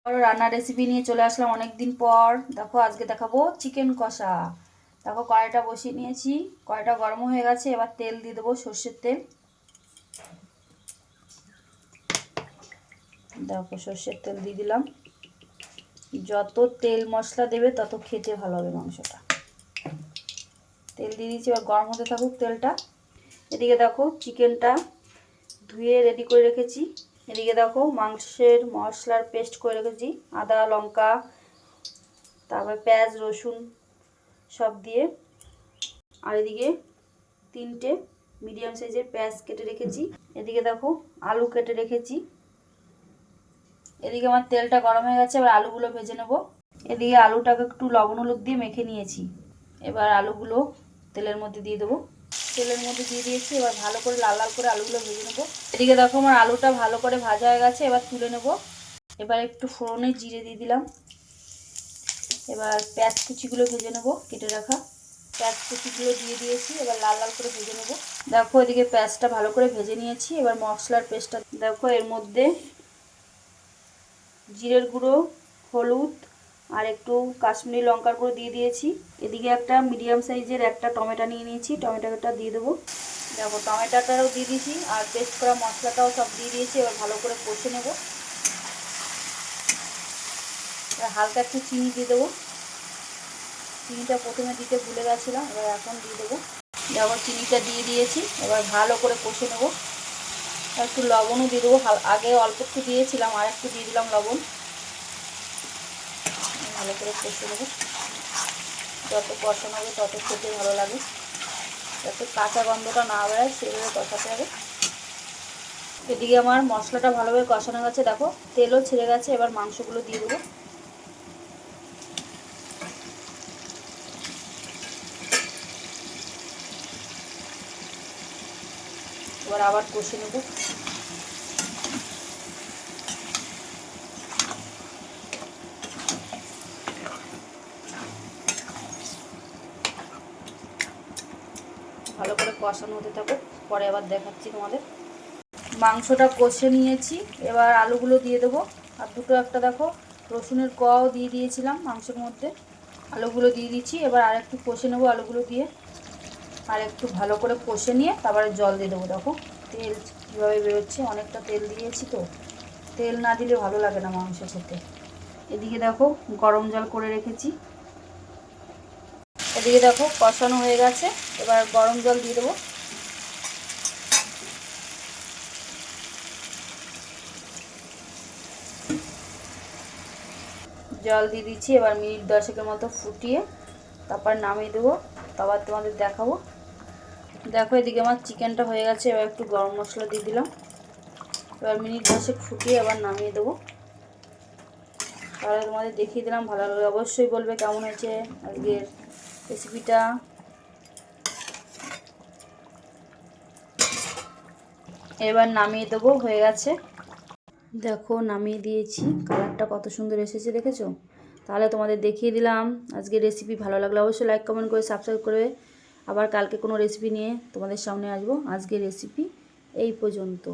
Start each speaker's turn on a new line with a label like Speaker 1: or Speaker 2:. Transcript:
Speaker 1: আর রান্নার রেসিপি নিয়ে চলে আসলাম অনেক দিন পর। দেখো আজকে দেখাবো চিকেন কষা। দেখো কড়াইটা বসিয়ে নিয়েছি, কড়াইটা গরম হয়ে গেছে। এবার তেল দিয়ে দেবো, সর্ষের তেল। দেখো সর্ষের তেল দিয়ে দিলাম। যত তেল মশলা দেবে তত খেতে ভালো হবে মাংসটা। তেল দিয়ে দিয়েছি, এবার গরম হতে থাকুক তেলটা। এদিকে দেখো চিকেনটা ধুয়ে রেডি করে রেখেছি। এদিকে দেখো মাংসের মশলার পেস্ট করে রেখেছি, আদা লঙ্কা তারপর পেঁয়াজ রসুন সব দিয়ে। আর এদিকে 3টে মিডিয়াম সাইজের পেঁয়াজ কেটে রেখেছি। এদিকে দেখো আলু কেটে রেখেছি। এদিকে আমার তেলটা গরম হয়ে গেছে, এবার আলুগুলো ভেজে নেব। এদিকে আলুটাকে একটু লবণ হলুদ দিয়ে মেখে নিয়েছি। এবার আলুগুলো তেলের মধ্যে দিয়ে দেবো। তেলের মধ্যে দিয়ে দিয়েছি, এবার ভালো করে লাল লাল করে আলুগুলো ভেজে নেবো। এদিকে দেখো আমার আলুটা ভালো করে ভাজা হয়ে গেছে, এবার তুলে নেব। এবার একটু ফোড়নে জিরে দিয়ে দিলাম। এবার পেঁয়াজ কুচিগুলো ভেজে নেব, কেটে রাখা পেঁয়াজ কুচিগুলো দিয়ে দিয়েছি। এবার লাল লাল করে ভেজে নেব। দেখো এদিকে পেঁয়াজটা ভালো করে ভেজে নিয়েছি। এবার মশলার পেস্টটা দেখো, এর মধ্যে জিরের গুঁড়ো, হলুদ আর একটু কাশ্মীরি লঙ্কার গুঁড়ো দিয়ে দিয়েছি। এদিকে একটা মিডিয়াম সাইজের একটা টমেটো নিয়ে নিয়েছি, টমেটোটা দিয়ে দেবো। দেখো টমেটোটাও দিয়ে দিয়েছি আর পেস্ট করা মশলাটাও সব দিয়ে দিয়েছি। এবার ভালো করে কষে নেব। হালকা একটু চিনি দিয়ে দেবো। চিনিটা প্রথমে দিতে ভুলে গেছিলাম, এবার এখন দিয়ে দেবো। দেখো চিনিটা দিয়ে দিয়েছি, এবার ভালো করে কষে নেব। একটু লবণও দিয়ে দেবো, আগে অল্প একটু দিয়েছিলাম, আর একটু দিয়ে দিলাম লবণ। ভালো করে কষে নেব। যত কষানো হবে তত খেতে ভালো লাগে, যাতে কাঁচা গন্ধটা না বেরোয় সেভাবে কষাতে হবে। এদিকে আমার মশলাটা ভালোভাবে কষানো গেছে, দেখো তেলও ছেড়ে গেছে। এবার মাংসগুলো দিয়ে দেবো। এবার আবার কষে নেব। ভালো করে কষানো হতে থাকুক, পরে আবার দেখাচ্ছি তোমাদের। মাংসটা কষে নিয়েছি, এবার আলুগুলো দিয়ে দেবো। আর দুটো একটা দেখো রসুনের কোয়াও দিয়ে দিয়েছিলাম মাংসের মধ্যে। আলুগুলো দিয়ে দিচ্ছি, এবার আর একটু কষে নেবো আলুগুলো দিয়ে। আর একটু ভালো করে কষে নিয়ে তারপরে জল দিয়ে দেবো। দেখো তেল কীভাবে বেরোচ্ছে, অনেকটা তেল দিয়েছি তো, তেল না দিলে ভালো লাগে না মাংস খেতে। এদিকে দেখো গরম জল করে রেখেছি। এদিকে দেখো কষানো হয়ে গেছে, এবার গরম জল দিয়ে দেবো। জল দিয়ে দিচ্ছি, এবার মিনিট 10 মতো ফুটিয়ে তারপর নামিয়ে দেবো। তারপর তোমাদের দেখাবো। দেখো এদিকে আমার চিকেনটা হয়ে গেছে, এবার একটু গরম মশলা দিয়ে দিলাম। এবার মিনিট 10 ফুটিয়ে আবার নামিয়ে দেবো। তাহলে তোমাদের দেখিয়ে দিলাম, ভালো লাগলে অবশ্যই বলবে কেমন হয়েছে আজকের রেসিপিটা। এবার নামিয়ে দেবো, হয়ে গেছে। দেখো নামিয়ে দিয়েছি, কালারটা কত সুন্দর এসেছে দেখেছো। তাহলে তোমাদের দেখিয়ে দিলাম আজকের রেসিপি। ভালো লাগলে অবশ্যই লাইক কমেন্ট করে সাবস্ক্রাইব করবে। আবার কালকে কোনো রেসিপি নিয়ে তোমাদের সামনে আসবো। আজকের রেসিপি এই পর্যন্ত।